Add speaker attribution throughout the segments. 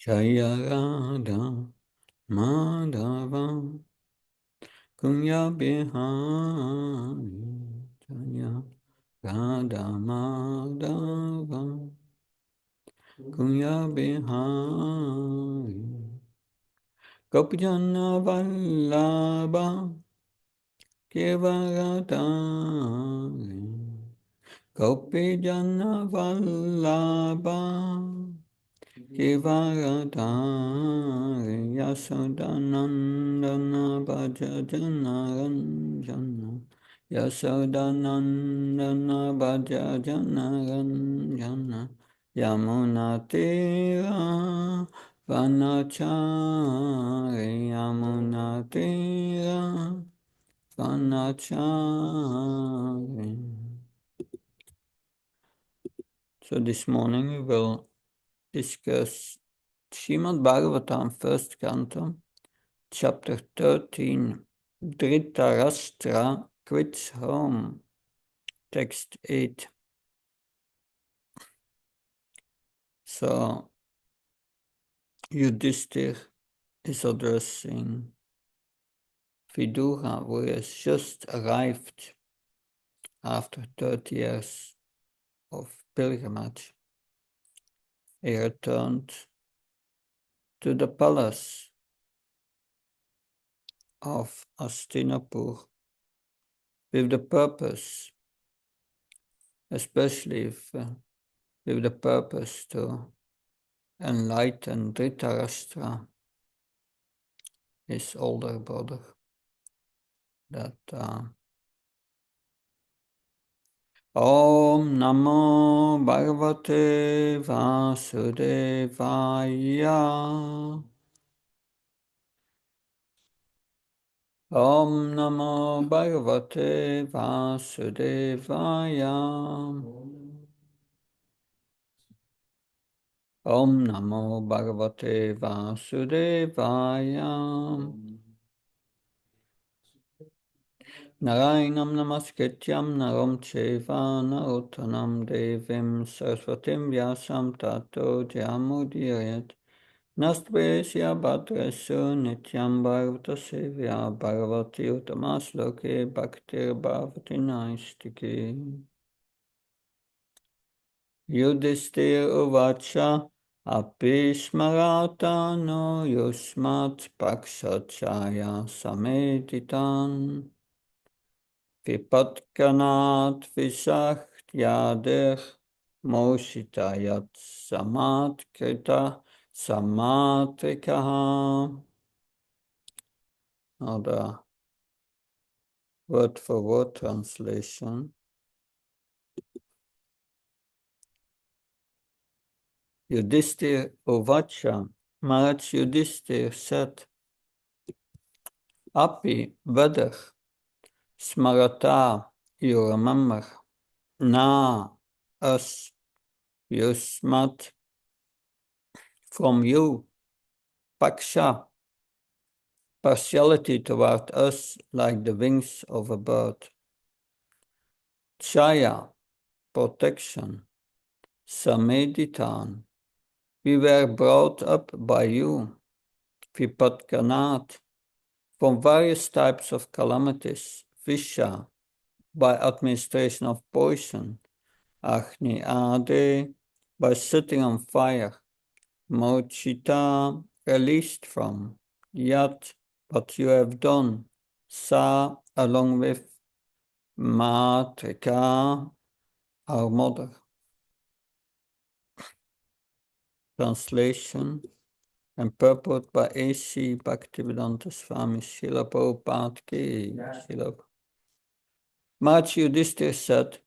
Speaker 1: Jaya Radha Madhava Kunya Bihari Jaya Radha Madhava Kunya Bihari Gopijana Vallabha Kevaradari Gopijana Vallabha Kevaradari Yasodanandana Bhajajana Ranjana Yasodanandana Bhajajana Ranjana Yamuna Tira Vanachari Yamuna Tira Vanachari. So this morning we will discuss Srimad Bhagavatam, first canto, chapter 13, Dhritarashtra quits home, text 8. So Yudhishthir is addressing Vidura, who has just arrived after 30 years of pilgrimage. He returned to the palace of Hastinapur with the purpose, especially with the purpose to enlighten Dhritarashtra, his older brother, that Om Namo Bhagavate Vasudevaya. Om Namo Bhagavate Vasudevaya. Om Namo Bhagavate Vasudevaya. Narayanam Namaskrityam Naram Cheva Narottanam Devim Saraswatim Vyasam Tato Jayamudiyayat Nastresya Bhadresu Nityam Bharata Sevya Bharavati Uttamasloke Bhaktir Bhavati Naistiki Yudhisthira Uvacha Apishmarata no Yusmat Pakshachaya Sameditan Vipatkanat Visakhtyadir Moshitayat Samatkrita Samatrikaha. Now the word for word translation. Yudhishthir Uvacha, Maharaj Yudhishthir said, Api Vedach Smarata, you remember, Na, us, Yusmat, from you, Paksha, partiality toward us like the wings of a bird. Chaya, protection. Sameditan, we were brought up by you. Vipatkanat, from various types of calamities. Visha, by administration of poison. Agni Ade, by setting on fire. Mochita, released from. Yat, what you have done. Sa, along with. Matrika, our mother. Translation and purport by A.C. Bhaktivedanta Swami Srila Prabhupada Ki. Maharaj Yudhishthir said,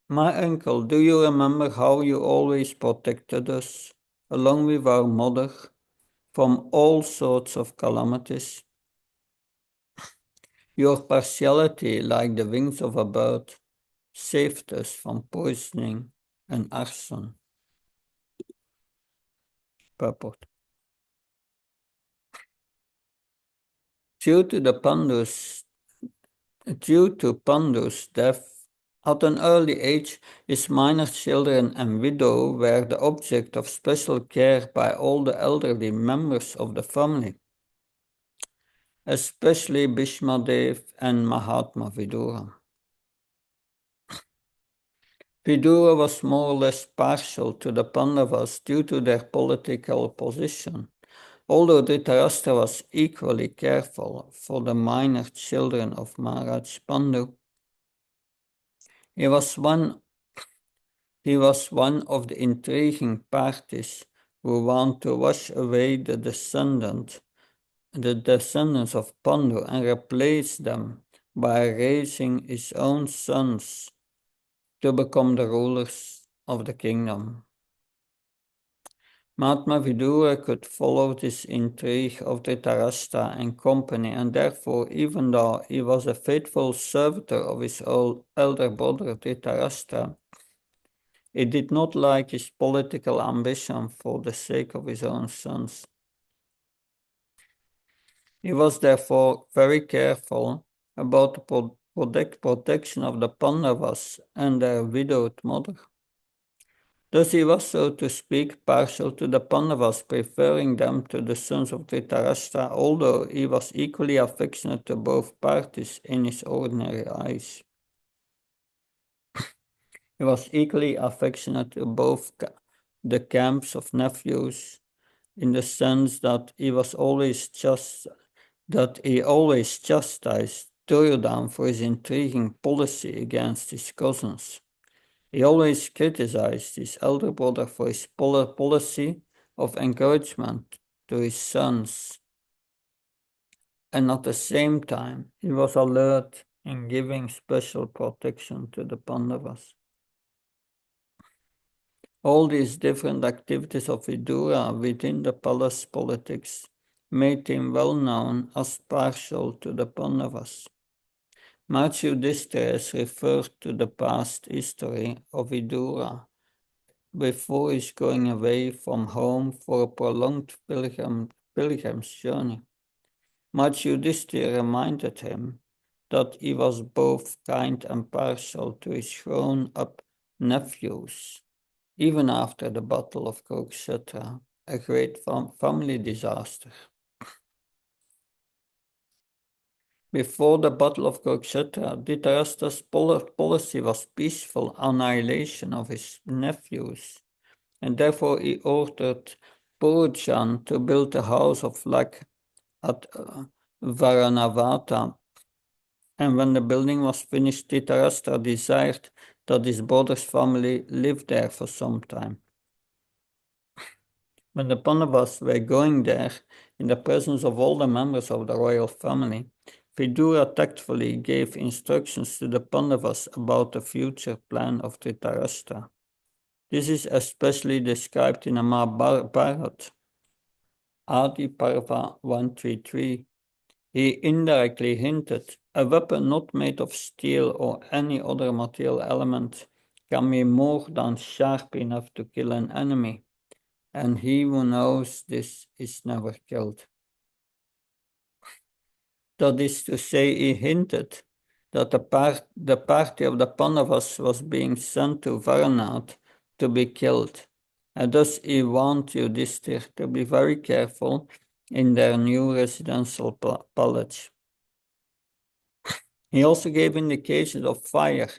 Speaker 1: my uncle, do you remember how you always protected us, along with our mother, from all sorts of calamities? Your partiality, like the wings of a bird, saved us from poisoning and arson. Purport. Due to Pandu's death At an early age, his minor children and widow were the object of special care by all the elderly members of the family, especially Bhishmadev and Mahātma Vidura. Vidura was more or less partial to the Pandavas due to their political position, although Dhritarashtra was equally careful for the minor children of Maharaj Pandu. He was one of the intriguing parties who want to wash away the descendants of Pandu and replace them by raising his own sons to become the rulers of the kingdom. Mahatma Vidura could follow this intrigue of Dhritarashtra and company, and therefore, even though he was a faithful servitor of his elder brother Dhritarashtra, he did not like his political ambition for the sake of his own sons. He was therefore very careful about the protection of the Pandavas and their widowed mother. Thus he was, so to speak, partial to the Pandavas, preferring them to the sons of Dhritarashtra, although he was equally affectionate to both parties in his ordinary eyes. He was equally affectionate to both the camps of nephews, in the sense that he always chastised Duryodhana for his intriguing policy against his cousins. He always criticized his elder brother for his policy of encouragement to his sons, and at the same time he was alert in giving special protection to the Pandavas. All these different activities of Vidura within the palace politics made him well known as partial to the Pandavas. Maharaj Yudhishthira has referred to the past history of Vidura before his going away from home for a prolonged pilgrim's journey. Maharaj Yudhishthira reminded him that he was both kind and partial to his grown-up nephews, even after the Battle of Kurukshetra, a great family disaster. Before the Battle of Kurukshetra, Dhritarashtra's policy was peaceful annihilation of his nephews, and therefore he ordered Purujan to build a house of flag at Varanavata. And when the building was finished, Dhritarashtra desired that his brother's family lived there for some time. When the Pandavas were going there, in the presence of all the members of the royal family, Vidura tactfully gave instructions to the Pandavas about the future plan of Dhritarashtra. This is especially described in the Mahabharata, Adi Parva 133. He indirectly hinted, a weapon not made of steel or any other material element can be more than sharp enough to kill an enemy, and he who knows this is never killed. That is to say, he hinted that the party of the Pandavas was being sent to Varanad to be killed, and thus he warned Yudhishthira to be very careful in their new residential palace. He also gave indications of fire,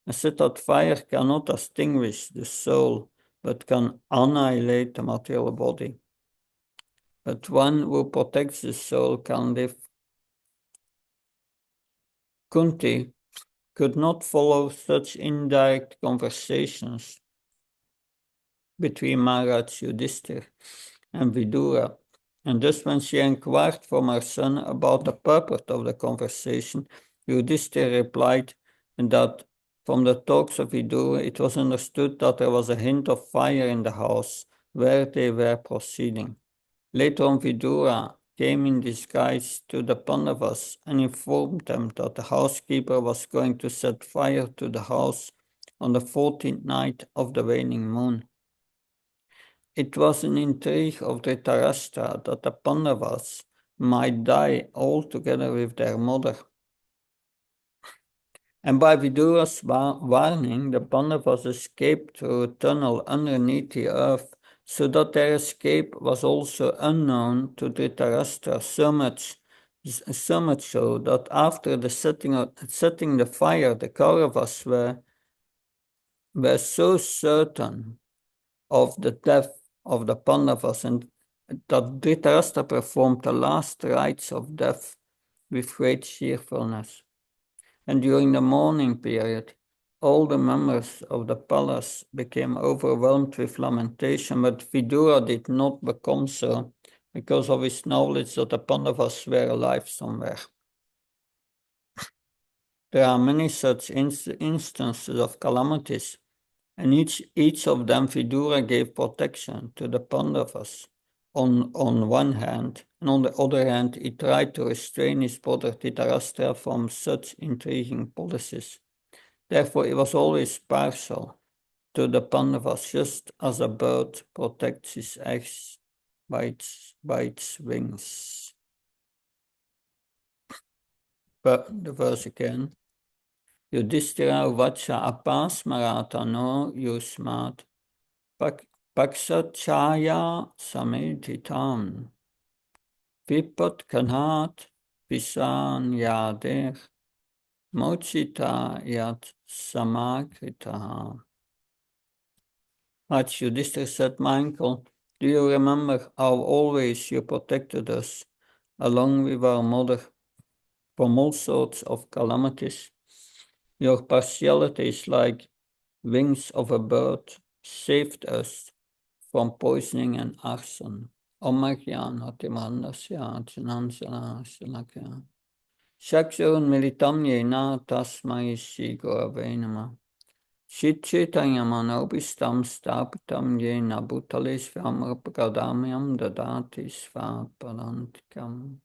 Speaker 1: and said that fire cannot extinguish the soul, but can annihilate the material body. But one who protects the soul can live. Kunti could not follow such indirect conversations between Maharaj Yudhishthira and Vidura, and thus when she inquired from her son about the purport of the conversation, Yudhishthira replied that from the talks of Vidura it was understood that there was a hint of fire in the house where they were proceeding. Later on, Vidura came in disguise to the Pandavas and informed them that the housekeeper was going to set fire to the house on the 14th night of the waning moon. It was an intrigue of Dhritarashtra that the Pandavas might die all together with their mother, And by Vidura's warning, the Pandavas escaped through a tunnel underneath the earth, so that their escape was also unknown to Dhritarashtra, so much so that after the setting the fire, the Kauravas were so certain of the death of the Pandavas and that Dhritarashtra performed the last rites of death with great cheerfulness. And during the mourning period, all the members of the palace became overwhelmed with lamentation, but Vidura did not become so because of his knowledge that the Pandavas were alive somewhere. There are many such instances of calamities, and each of them Vidura gave protection to the Pandavas on one hand, and on the other hand he tried to restrain his brother Dhritarashtra from such intriguing policies. Therefore he was always partial to the Pandavas, just as a bird protects its eggs by its wings. But the verse again. Yudhishthira uvacha apasmaratano yusmat paksachaya sametitam vipat kanat visan yader mochita yat samakritaha. But Yudhishthira said, my uncle, do you remember how always you protected us, along with our mother, from all sorts of calamities? Your partiality is like wings of a bird, saved us from poisoning and arson. Omagyan Hatimandasya Chinansana Shalakya. Shakshurun militam yena tasmai Shiguravenama. Shitchitayamanopistam stapitam yena bhutales vamrapakadamyam dadati svapadantikam.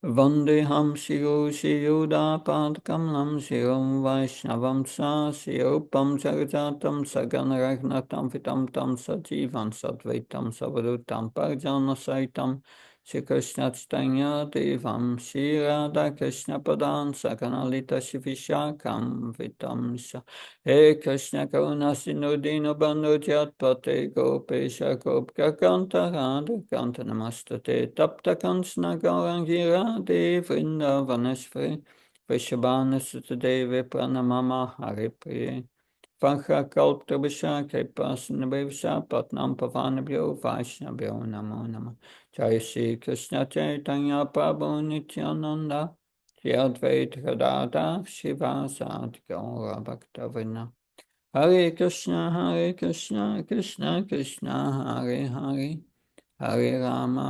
Speaker 1: Vandeham Shiru Shiruda Padkamlam Shirum Vaishnavam Sa Shirupam Jagajatam Saganaragnatam Vitam Tam Sajivan Sadvaitam Savadutam Parjana Saitam Shri Krishna Chaitanya Devam Shri Radha Krishna Padan Sakanalita Shivishakam Vitam Sa He Krishna Karuna Sinudina Bandhu Jat Pate Gopesha Gopka Kanta Radha Kanta Namastate Tapta Kansna Gaurangira De Vrindavaneshvare Vishabhana Sutadeve Pranamama Haripriye Vakha Kalpta Vishake Pasana Bevsha Patnam Pavanabhyo Vaishnabhyo Namo Namo Jai Shri Krishna Chaitanya Prabhu Nityananda Shri Advaita Gadadha Shivasad Gaura Bhaktavina Hare Krishna, Krishna Krishna, Hare Hare, Hare Rama,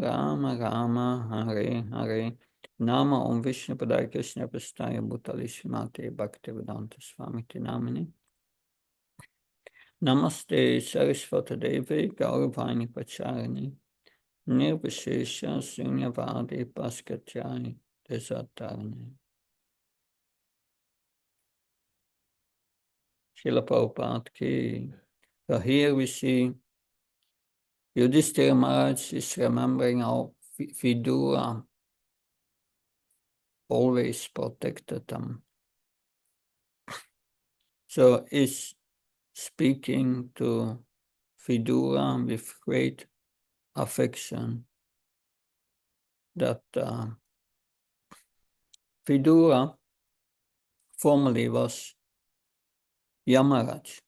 Speaker 1: Rama Rama, Hare Hare. Nama Om Vishnu Padaya Krishna Prasthaya Bhutali Srimate Bhaktivedanta Swami Namini. Namaste Saraswati Devi Gauravani Pacharini. Nirvishesha Sunyavadi Paskatyani Desatarani. Srila Prabhupada ki. So here we see Yudhishthira Maharaj is remembering how Vidura always protected them. So he's speaking to Vidura with great affection that Vidura formerly was Yamaraj.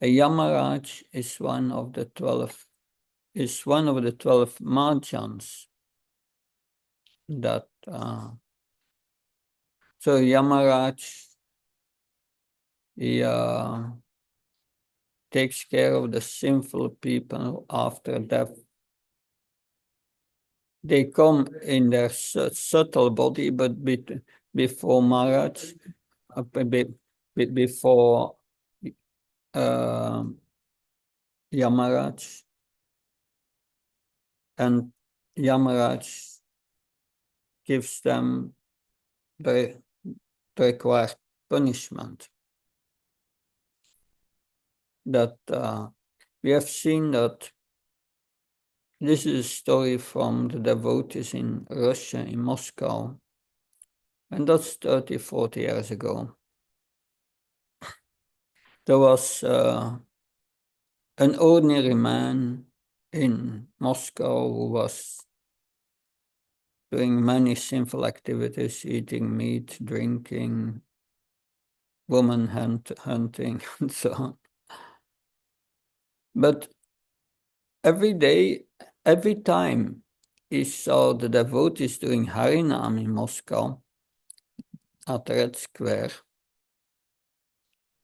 Speaker 1: A Yamaraj is one of the 12 Mahajans that so Yamaraj he takes care of the sinful people after death. They come in their subtle body, but before Maharaj, before Yamaraj, and Yamaraj gives them the required punishment. That we have seen that this is a story from the devotees in Russia, in Moscow, And that's 30, 40 years ago. There was an ordinary man in Moscow who was doing many sinful activities, eating meat, drinking, woman hunting, and so on. But every day, every time he saw the devotees doing Harinam in Moscow at the Red Square,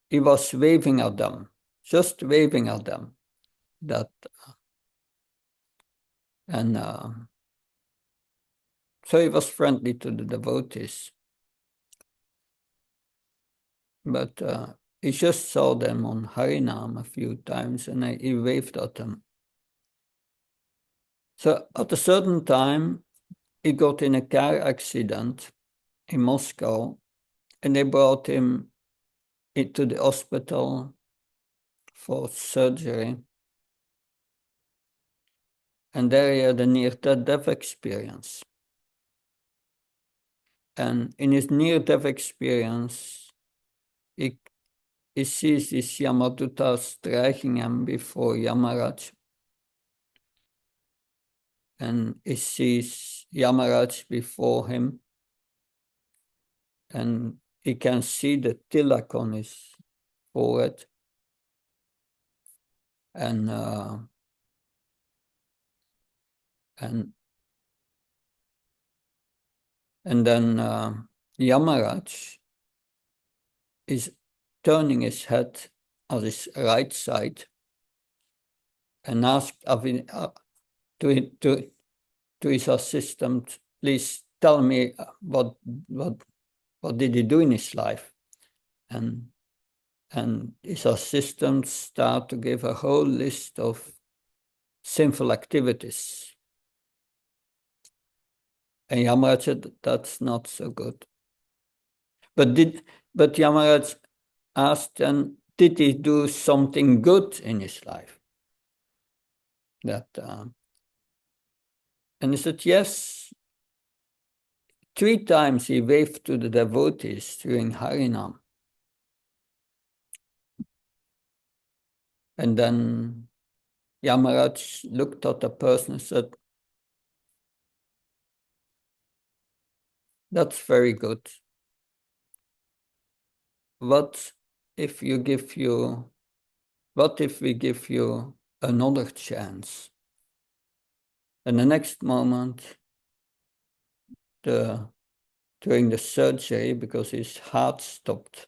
Speaker 1: he was waving at them, just waving at them. And so he was friendly to the devotees. But he just saw them on Harinam a few times and he waved at them. So at a certain time, he got in a car accident in Moscow and they brought him into the hospital for surgery. And there he had a near-death experience. And in his near-death experience, he sees this Yamaduta striking him before Yamaraj. And he sees Yamaraj before him. And he can see the tilak on his forehead. And then Yamaraj is turning his head on his right side and asked to his assistant, please tell me what did he do in his life? And his assistant start to give a whole list of sinful activities. And Yamaraj said, that's not so good. But Yamaraj asked then, did he do something good in his life? And he said, yes. 3 times he waved to the devotees during Harinam. And then Yamaraj looked at the person and said, that's very good. What if we give you another chance? And the next moment, during the surgery, because his heart stopped,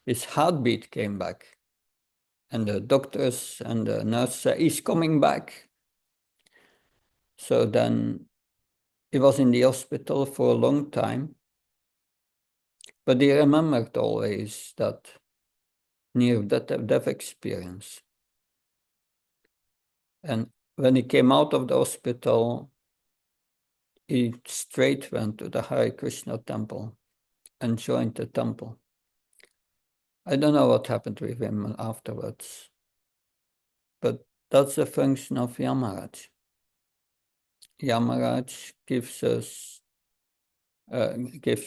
Speaker 1: his heartbeat came back. And the doctors and the nurse said, he's coming back. So then he was in the hospital for a long time. But he remembered always that near-death experience. And when he came out of the hospital, he straight went to the Hare Krishna temple and joined the temple. I don't know what happened with him afterwards, but that's the function of Yamaraj. Yamaraj gives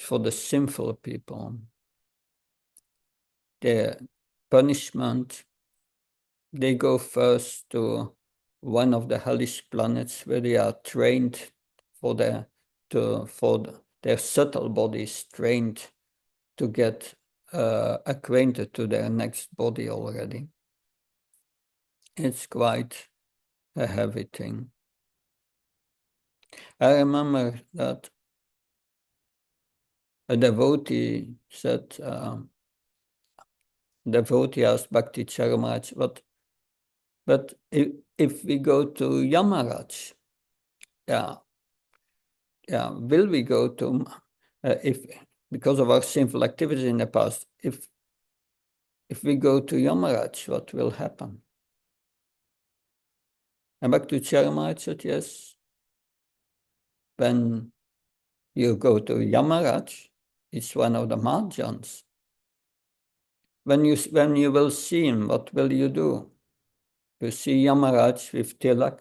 Speaker 1: for the sinful people the punishment. They go first to one of the hellish planets where they are trained for their subtle bodies, trained to get acquainted to their next body already. It's quite a heavy thing. I remember that a devotee said, devotee asked Bhakti Charamraj, but if we go to Yamaraj, will we go to, because of our sinful activities in the past, if we go to Yamaraj, what will happen? And Bhakti Charamraj said, yes. When you go to Yamaraj, it's one of the Mahajans. When you will see him, what will you do? You see Yamaraj with tilak.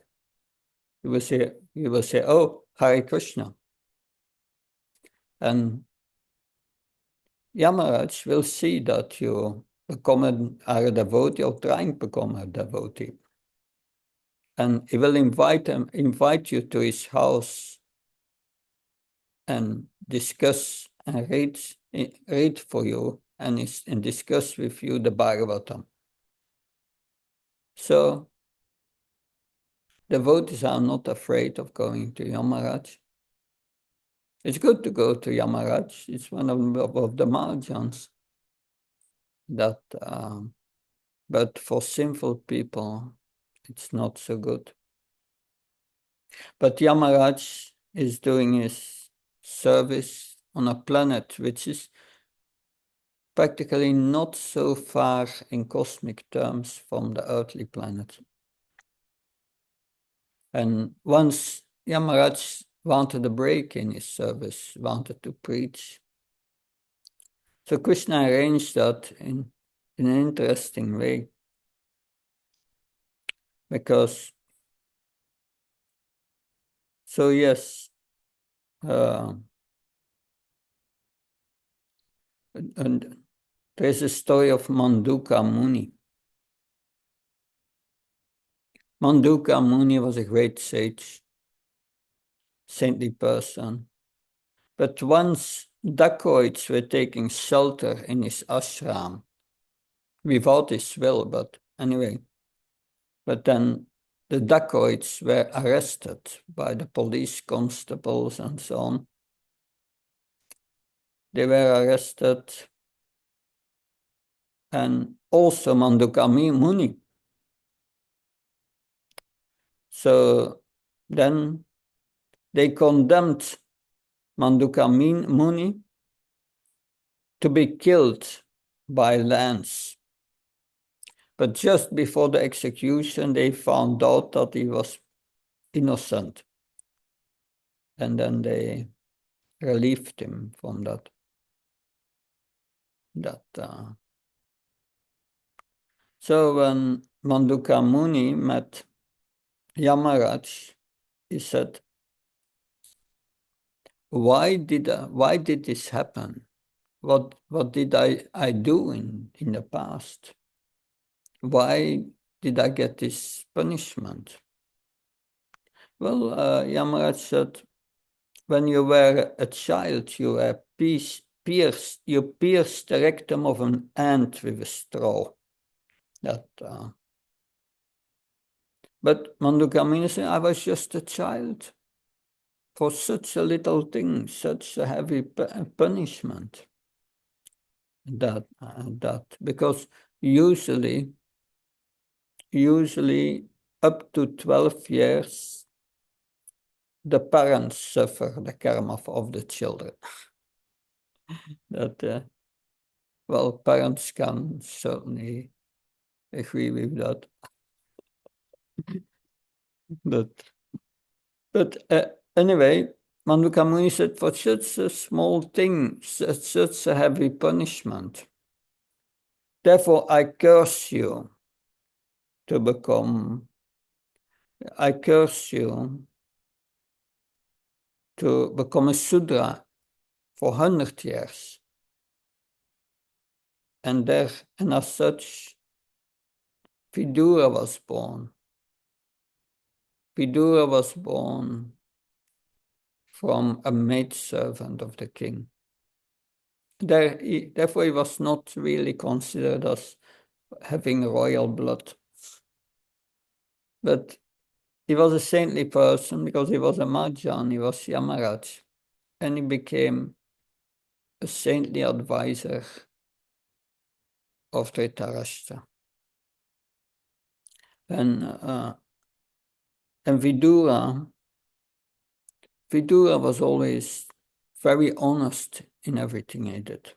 Speaker 1: You will say, oh, Hare Krishna. And Yamaraj will see that you are a devotee or trying to become a devotee. And he will invite you to his house and discuss and read for you and discuss with you the Bhagavatam. So devotees are not afraid of going to Yamaraj. It's good to go to Yamaraj. It's one of the margins that, but for sinful people, it's not so good. But Yamaraj is doing his service on a planet which is practically not so far in cosmic terms from the earthly planet. And once Yamaraj wanted a break in his service, wanted to preach. So Krishna arranged that in an interesting way. Because, so yes, and there's a story of Manduka Muni. Manduka Muni was a great sage, saintly person. But once dacoits were taking shelter in his ashram, without his will, but anyway. But then the dacoits were arrested by the police constables and so on. They were arrested, and also Manduka Muni. So then they condemned Manduka Muni to be killed by lance. But just before the execution, they found out that he was innocent. And then they relieved him from that. So when Manduka Muni met Yamaraj, he said, why did this happen? What did I do in the past? Why did I get this punishment? Well, Yamaraj said, when you were a child, you were pierced the rectum of an ant with a straw. But Manduka Muni said, I was just a child for such a little thing, such a heavy punishment. Because usually up to 12 years, the parents suffer the karma of the children. Well, parents can certainly agree with that. But anyway, Manduka Muni said, for such a small thing, such a heavy punishment, therefore I curse you to become a Sudra for 100 years. And as such, Vidura was born. Vidura was born from a maidservant of the king. Therefore, he was not really considered as having royal blood. But he was a saintly person because he was a Mahātma, he was Yamaraj. And he became a saintly advisor of Dhritarashtra. And Vidura was always very honest in everything he did.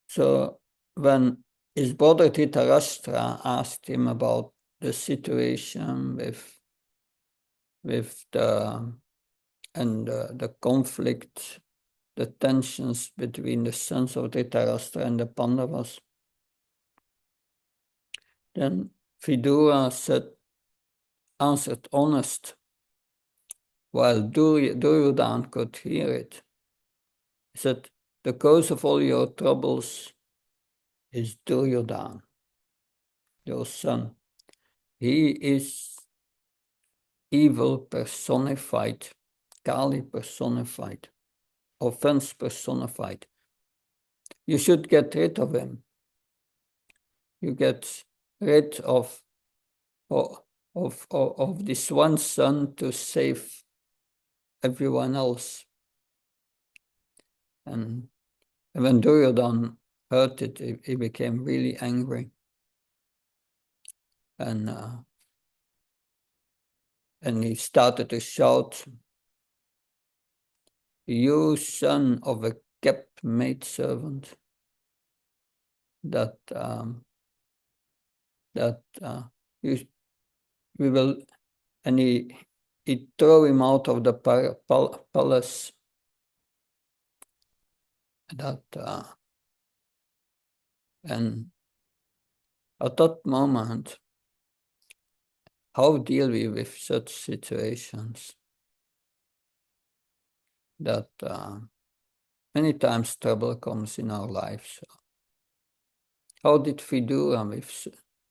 Speaker 1: So when his brother Dhritarashtra asked him about the situation with the conflict, the tensions between the sons of Dhritarashtra and the Pandavas, then Vidura answered honest while Duryodhana could hear it. He said, the cause of all your troubles is Duryodhana, your son. He is evil personified, Kali personified, offense personified. You should get rid of him. You get rid of this one son to save everyone else. And when Duryodhana heard it, he became really angry. And he started to shout, you son of a kept maidservant, we will, and he threw him out of the palace. And at that moment, how deal we with such situations? That many times trouble comes in our lives. How did Vidura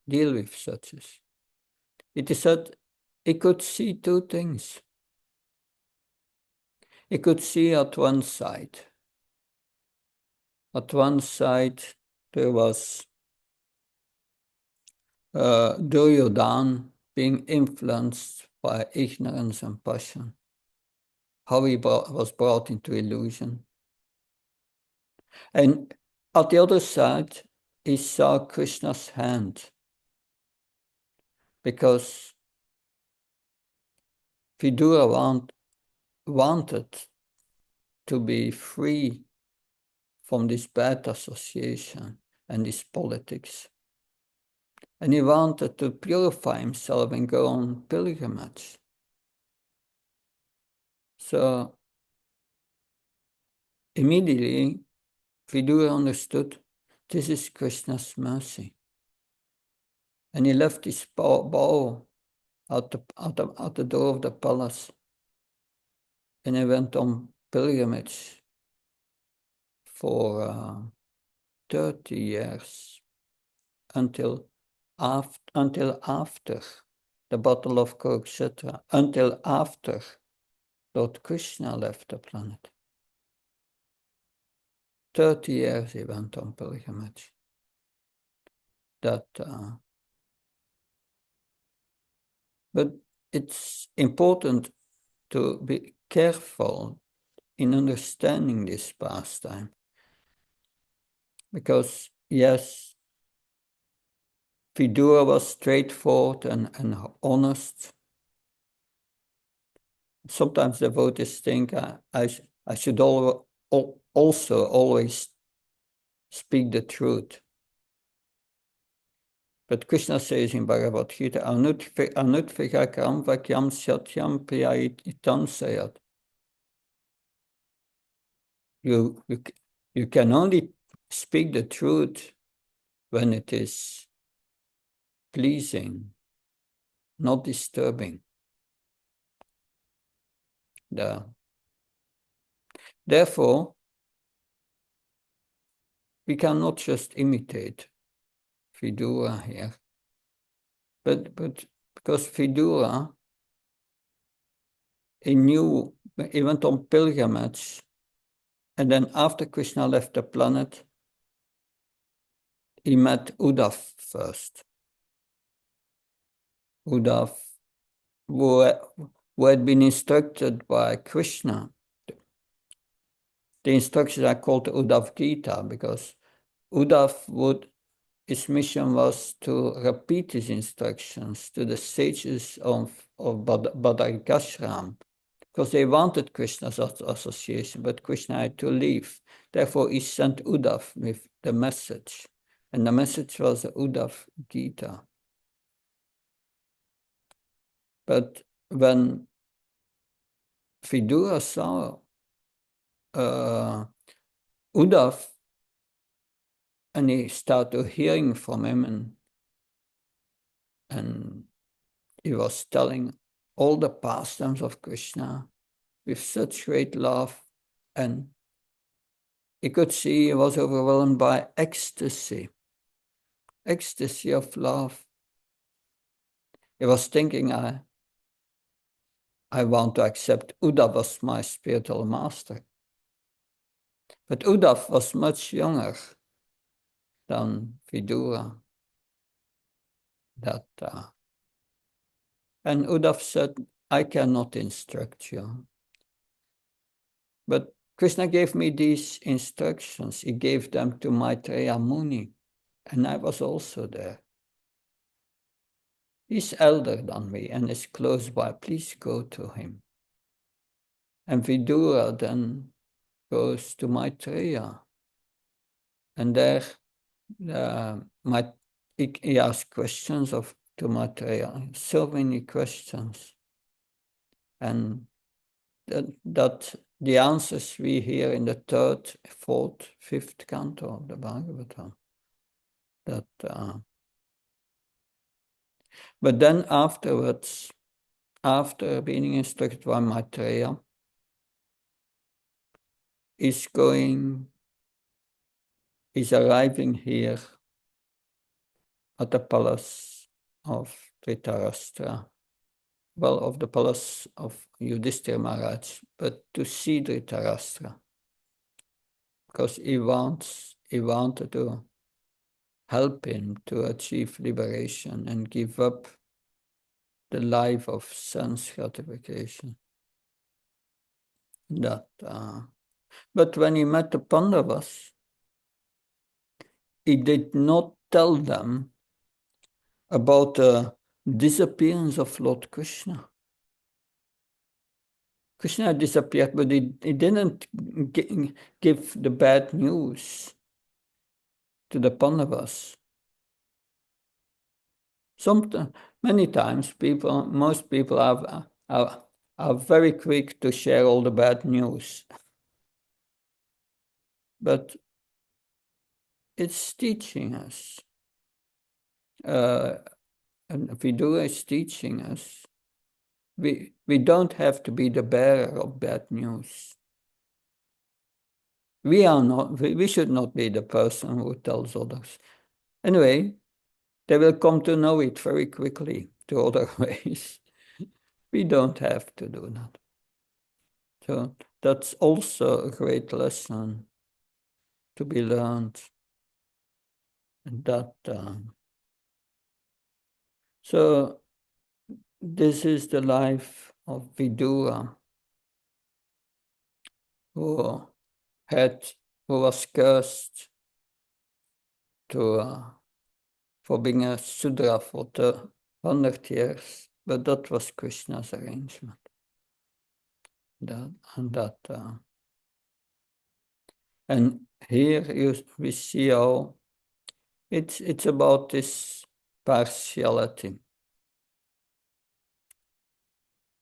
Speaker 1: deal with such? It is that he could see two things. He could see at one side. At one side, there was Duryodhana being influenced by ignorance and passion. How he was brought into illusion. And at the other side, he saw Krishna's hand. Because Vidura wanted to be free from this bad association and this politics. And he wanted to purify himself and go on pilgrimage. So immediately, Vidura understood this is Krishna's mercy. And he left his bow at the door of the palace. And he went on pilgrimage for 30 years until after the Battle of Kurukshetra, until after Lord Krishna left the planet. 30 years he went on pilgrimage. But it's important to be careful in understanding this pastime. Because, yes, Vidura was straightforward and honest. Sometimes devotees think I should also always speak the truth. But Krishna says in Bhagavad Gita, Anutvigakram vakyam satyam priyaitam sayat. You can only speak the truth when it is pleasing, not disturbing. Therefore, we cannot just imitate Vidura here, but because Vidura, he went on pilgrimage, and then after Krishna left the planet, he met Uddhav first. Uddhav, who had been instructed by Krishna. The instructions are called the Uddhav Gita because Uddhav his mission was to repeat his instructions to the sages of Badarikashram, because they wanted Krishna's association, but Krishna had to leave. Therefore, he sent Uddhav with the message, and the message was the Uddhav Gita. But when Vidura saw Uddhav, and he started hearing from him, and he was telling all the pastimes of Krishna, with such great love, and he could see he was overwhelmed by ecstasy of love. He was thinking, I want to accept Uddhav as my spiritual master. But Uddhav was much younger than Vidura. And Uddhav said, I cannot instruct you. But Krishna gave me these instructions. He gave them to Maitreya Muni, and I was also there. He's elder than me and is close by. Please go to him. And Vidura then goes to Maitreya. And there he asks questions to Maitreya, so many questions. And that the answers we hear in the 3rd, 4th, 5th canto of the Bhagavatam. But then afterwards, after being instructed by Maitreya, is arriving here at the palace of Dhritarashtra. Well, of the palace of Yudhishthira Maharaj, but to see Dhritarashtra, because he wanted to help him to achieve liberation and give up the life of sense gratification. But when he met the Pandavas, he did not tell them about the disappearance of Lord Krishna. Krishna disappeared, but he didn't give the bad news to the Pandavas. Many times, most people are very quick to share all the bad news. But it's teaching us. And Vidura is teaching us. We don't have to be the bearer of bad news. We should not be the person who tells others. Anyway, they will come to know it very quickly to other ways. We don't have to do that. So that's also a great lesson to be learned. So this is the life of Vidura, who was cursed for being a Sudra for 100 years, but that was Krishna's arrangement. And here we see how it's about this partiality.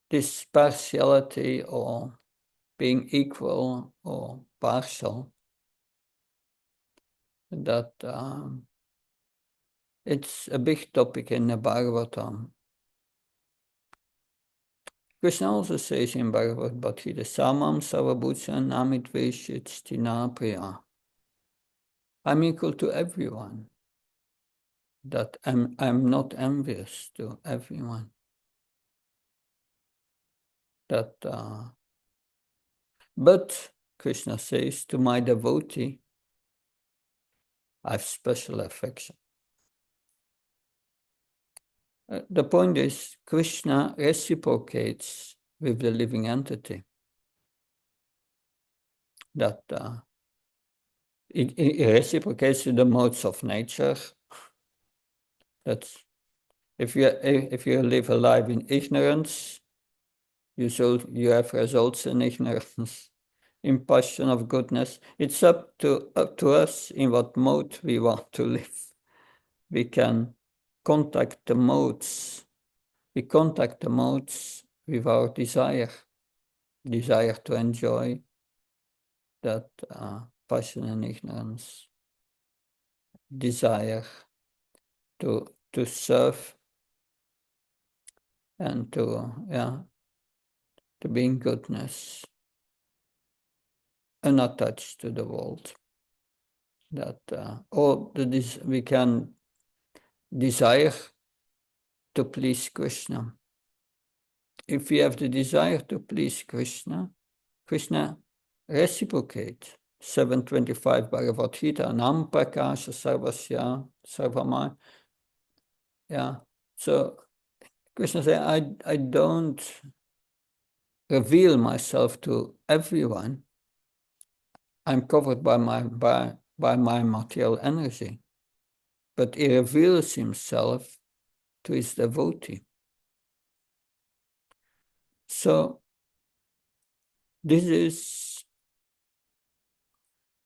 Speaker 1: This partiality, or being equal or partial, that it's a big topic in the Bhagavatam. Krishna also says in Bhagavad Gita, Samam Sarvabhuta Namit Veshit Stinapriya. I'm equal to everyone. That I'm not envious to everyone. But Krishna says, to my devotee, I have special affection. The point is, Krishna reciprocates with the living entity. He reciprocates with the modes of nature. That's if you live a life in ignorance, you have results in ignorance. In passion of goodness, it's up to us in what mode we want to live. We can contact the modes. We contact the modes with our desire to enjoy that passion and ignorance, desire to serve and to to be in goodness, unattached to the world. That we can desire to please Krishna. If we have the desire to please Krishna, Krishna reciprocates. 725 Bhagavad Gita, Nam Prakasha Sarvasya Sarvamaya. Yeah. So Krishna said, I don't reveal myself to everyone. I'm covered by my material energy. But he reveals himself to his devotee. So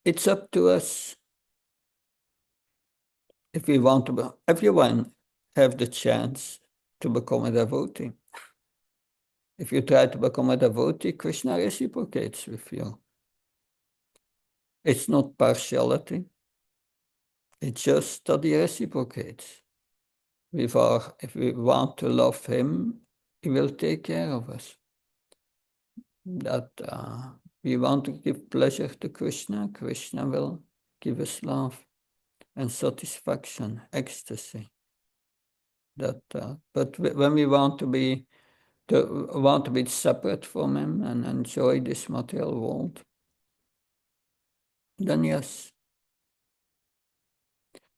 Speaker 1: it's up to us. If we want to, everyone have the chance to become a devotee. If you try to become a devotee, Krishna reciprocates with you. It's not partiality. It's just that he reciprocates. If we want to love him, he will take care of us. That we want to give pleasure to Krishna, Krishna will give us love and satisfaction, ecstasy. But when we want to be separate from him and enjoy this material world, then yes.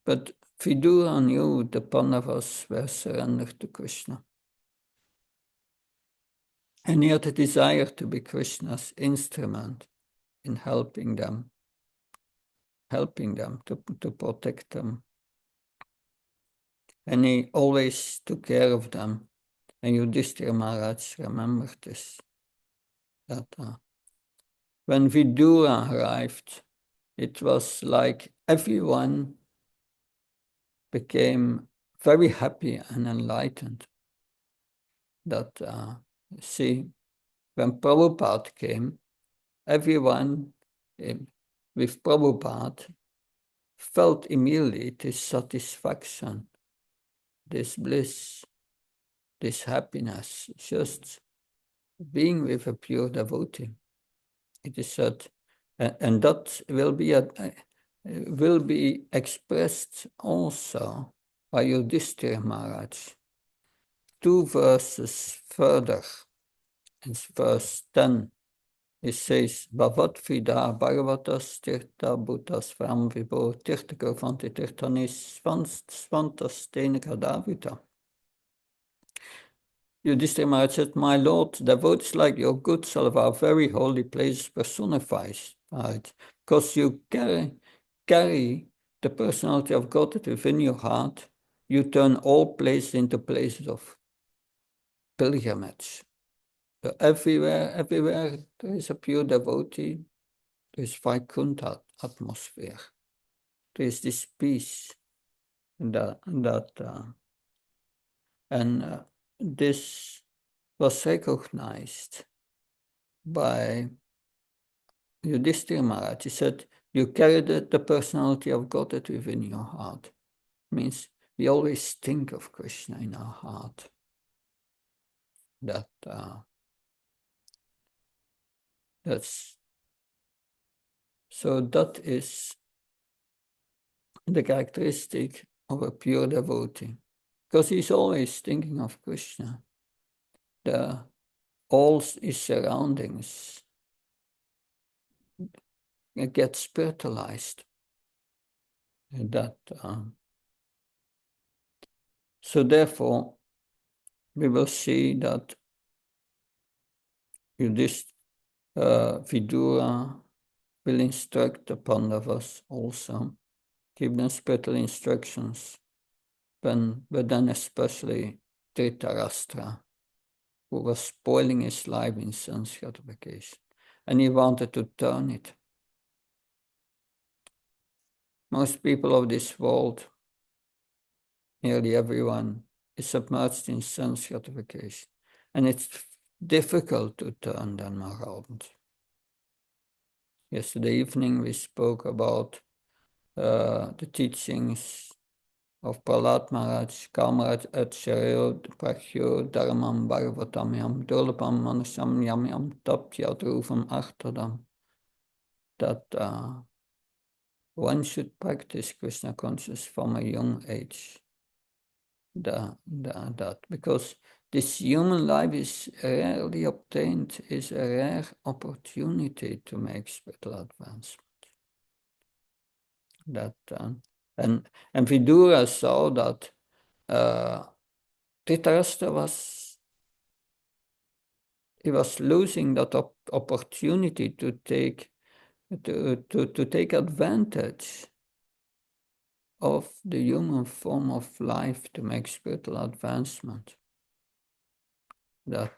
Speaker 1: But Vidura knew the Pandavas were surrendered to Krishna. And he had a desire to be Krishna's instrument in helping them to protect them. And he always took care of them. And Yudhishthira Maharaj remembered this. That when Vidura arrived, it was like everyone became very happy and enlightened. That, see, when Prabhupada came, everyone with Prabhupada felt immediately this satisfaction, this bliss, this happiness, just being with a pure devotee. It is said, and that will be expressed also by Yudhishthira Maharaj. 2 verses further, in verse 10, it says, Bhavat Vida Bhagavatas Tirtha Bhutas Vam Vibho Tirtha Gurvanti Tirthanis Svantas Tenika Davita. Yudhishthira Maharaj said, My Lord, devotees like your good self are very holy places personified, right? Because you carry the personality of God within your heart, you turn all places into places of pilgrimage. So everywhere there is a pure devotee, there is Vaikuntha atmosphere. There is this peace, and this was recognized by Yudhishthira Maharaj. He said, you carry the personality of God within your heart. It means we always think of Krishna in our heart. That is the characteristic of a pure devotee, because he's always thinking of Krishna. All his surroundings get spiritualized. So therefore, we will see that Vidura will instruct the Pandavas also, give them spiritual instructions, but then especially Dhritarashtra, who was spoiling his life in sense gratification, and he wanted to turn it. Most people of this world, nearly everyone, is submerged in sense gratification, and it's difficult to turn them around. Yesterday evening we spoke about the teachings of Prahlad Maharaj, Kamaraj et Shareo Prachyo Dharamam Bhagavatam Yam Durlabam Manasam Yam Yam Tapya Dhruvam Artadam, that one should practice Krishna consciousness from a young age. That because this human life is rarely obtained, is a rare opportunity to make spiritual advancement. And Vidura saw that Dhritarashtra was losing that opportunity to take advantage of the human form of life to make spiritual advancement. That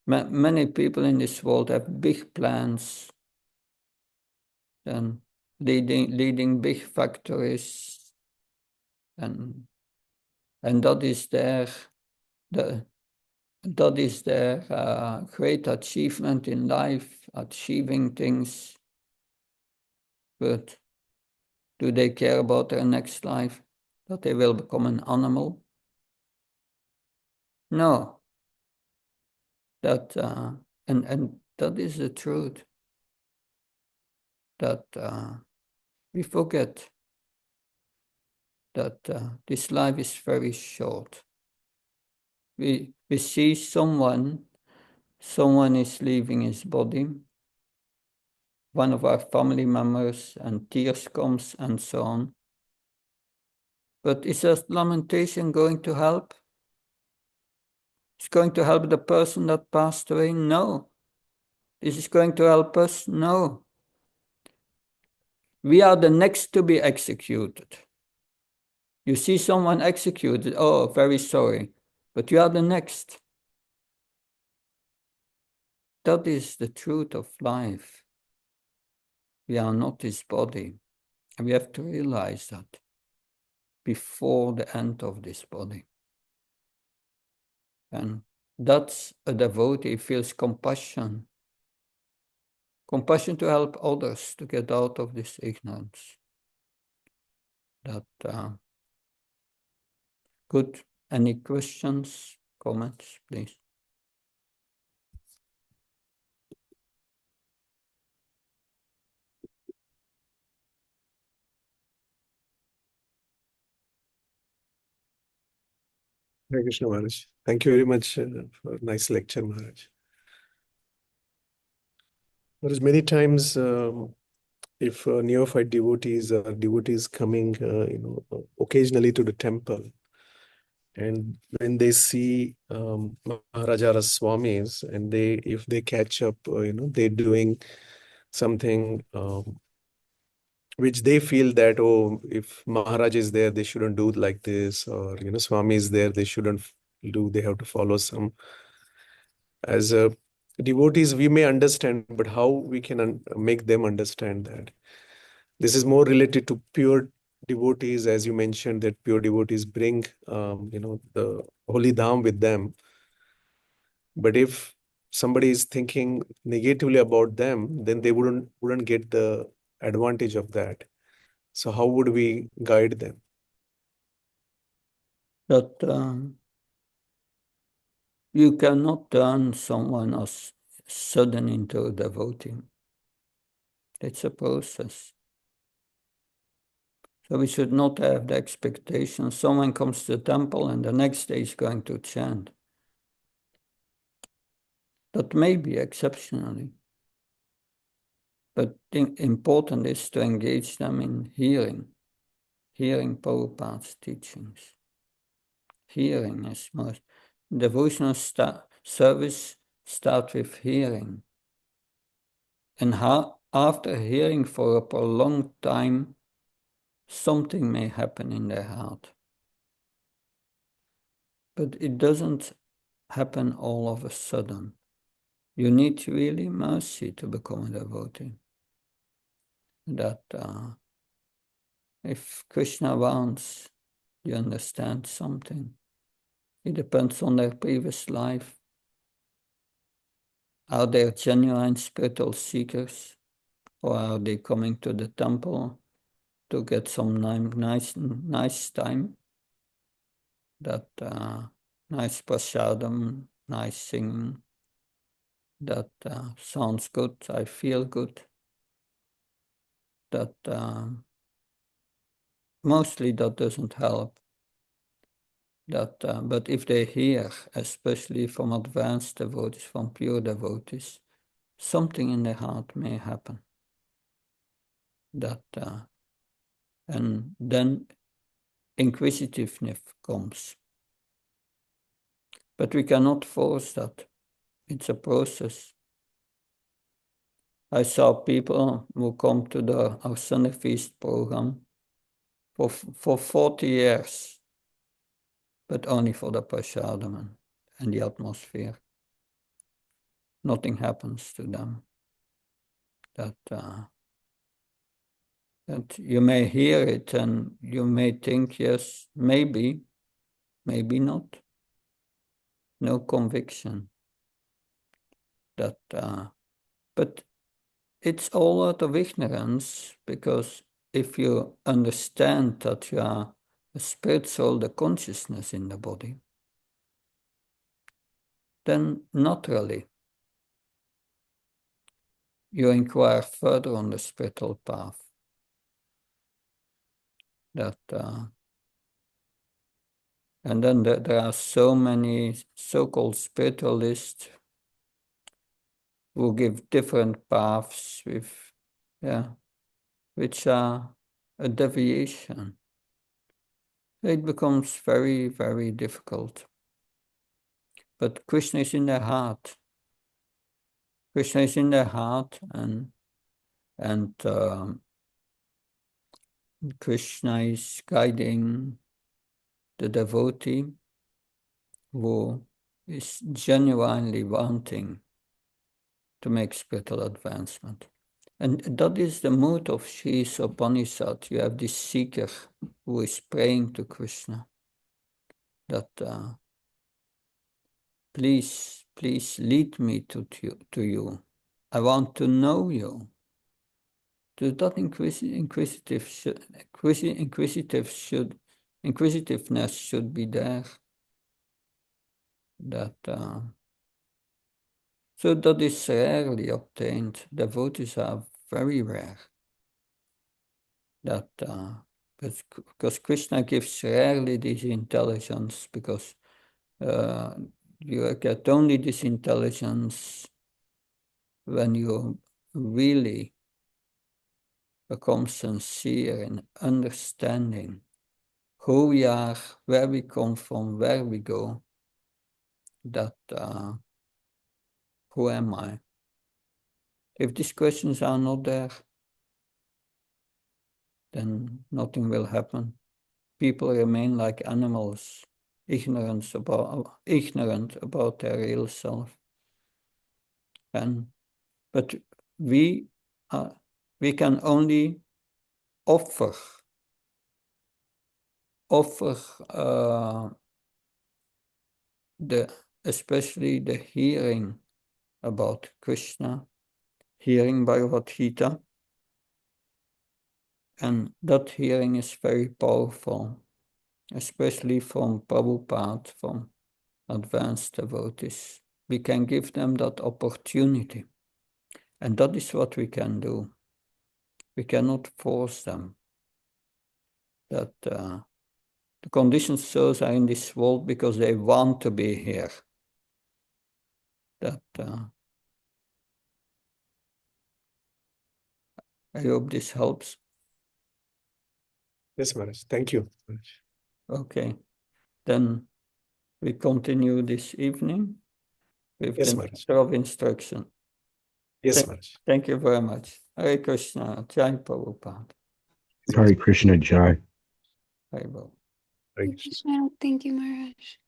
Speaker 1: many people in this world have big plans and leading big factories, and that is their great achievement in life, achieving things. But do they care about their next life, that they will become an animal? No. That and that is the truth. That we forget that this life is very short. We see someone is leaving his body, one of our family members, and tears comes and so on. But is that lamentation going to help? It's going to help the person that passed away? No. This is going to help us? No. We are the next to be executed. You see someone executed, oh, very sorry, but you are the next. That is the truth of life. We are not this body. And we have to realize that before the end of this body. And that's a devotee feels compassion. Compassion to help others to get out of this ignorance. That good. Any questions, comments, please?
Speaker 2: Hare Krishna Maharaj. Thank you very much for a nice lecture, Maharaj. Maharaj, many times if neophyte devotees or devotees coming, occasionally to the temple, and when they see Maharaja Swamis, and if they catch up, they're doing something which they feel that, oh, if Maharaj is there, they shouldn't do like this, or Swami is there, they shouldn't do. They have to follow some. As devotees, we may understand, but how we can make them understand that? This is more related to pure devotees, as you mentioned, that pure devotees bring, the holy dham with them. But if somebody is thinking negatively about them, then they wouldn't get the advantage of that. So how would we guide them?
Speaker 1: That you cannot turn someone as sudden into a devotee. It's a process. So we should not have the expectation someone comes to the temple and the next day is going to chant. That may be exceptionally. But important is to engage them in hearing Prabhupada's teachings. Hearing is most. Devotional service starts with hearing. And after hearing for a prolonged time, something may happen in their heart. But it doesn't happen all of a sudden. You need really mercy to become a devotee. That if Krishna wants, you understand something. It depends on their previous life. Are they genuine spiritual seekers? Or are they coming to the temple to get some nice time, that nice prasadam, nice singing, that sounds good, I feel good, that mostly that doesn't help. That, but if they hear, especially from advanced devotees, from pure devotees, something in their heart may happen. That, and then inquisitiveness comes. But we cannot force that. It's a process. I saw people who come to our Sunday Feast program for 40 years, but only for the prasadam and the atmosphere. Nothing happens to them. That you may hear it and you may think, yes, maybe not. No conviction. That, but it's all out of ignorance, because if you understand that you are a spirit soul, the consciousness in the body, then naturally you inquire further on the spiritual path. That, and then there are so many so-called spiritualists who give different paths which are a deviation. It becomes very, very difficult. But Krishna is in their heart. Krishna is in their heart, and Krishna is guiding the devotee who is genuinely wanting to make spiritual advancement. And that is the mood of Sri Upanishad. You have this seeker who is praying to Krishna that please lead me to you. I want to know you. So that inquisitiveness should be there. That so that is rarely obtained. Devotees are very rare. That because Krishna gives rarely this intelligence, because you get only this intelligence when you really become sincere in understanding who we are, where we come from, where we go. That who am I? If these questions are not there, then nothing will happen. People remain like animals, ignorant about their real self. But we can only offer especially the hearing about Krishna, hearing Bhagavad Gita, and that hearing is very powerful, especially from Prabhupada, from advanced devotees. We can give them that opportunity, and that is what we can do. We cannot force them. That the conditioned souls are in this world because they want to be here. That I hope this helps.
Speaker 2: Yes, Maharaj. Thank you.
Speaker 1: Okay, then we continue this evening with
Speaker 2: Yes,
Speaker 1: the
Speaker 2: Maharaj.
Speaker 1: matter of instruction.
Speaker 2: Yes, Maharaj.
Speaker 1: Thank you very much. Hare Krishna, Jai Prabhupada.
Speaker 3: Hare Krishna, Jai.
Speaker 1: Hare Bol.
Speaker 2: Hare Krishna.
Speaker 4: Thank you, Maharaj.